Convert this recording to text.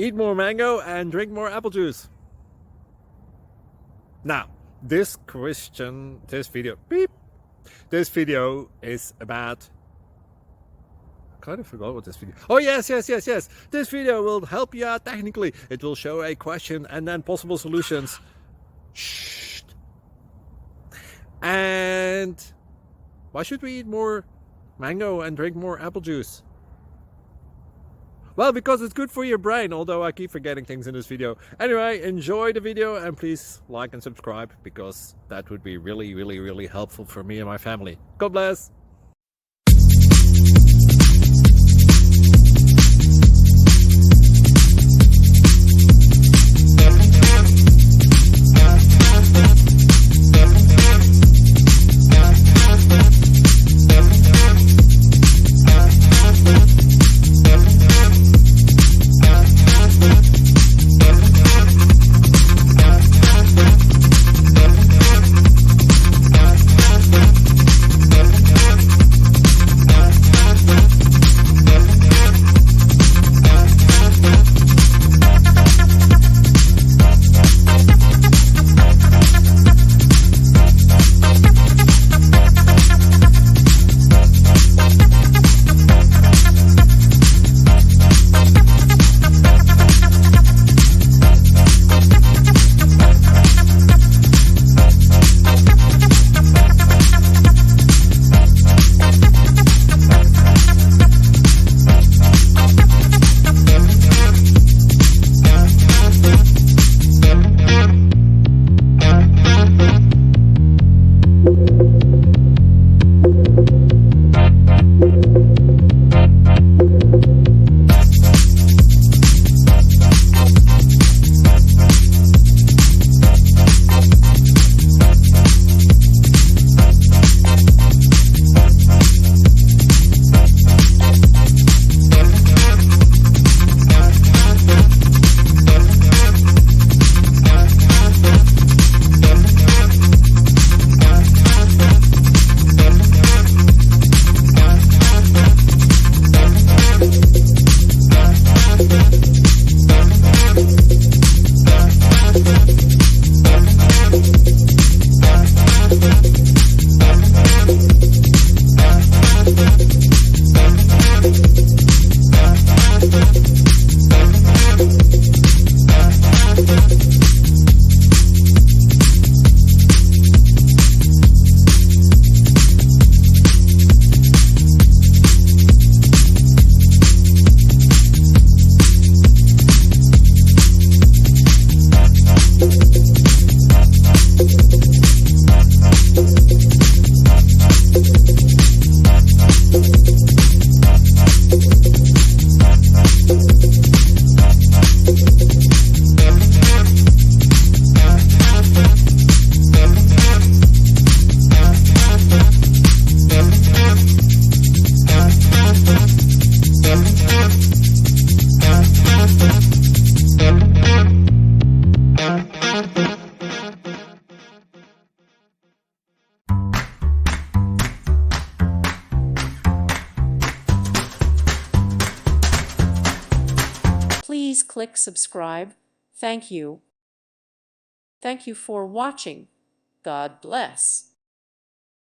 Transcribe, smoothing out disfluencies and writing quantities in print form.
Eat more mango and drink more apple juice. Now, this video is about, I kind of forgot what this video. Oh, yes. This video will help you out technically. It will show a question and then possible solutions. Shh. And why should we eat more mango and drink more apple juice? Well, because it's good for your brain, although I keep forgetting things in this video. Anyway, enjoy the video and please like and subscribe, because that would be really helpful for me and my family. God bless! Please click subscribe. Thank you. Thank you for watching. God bless.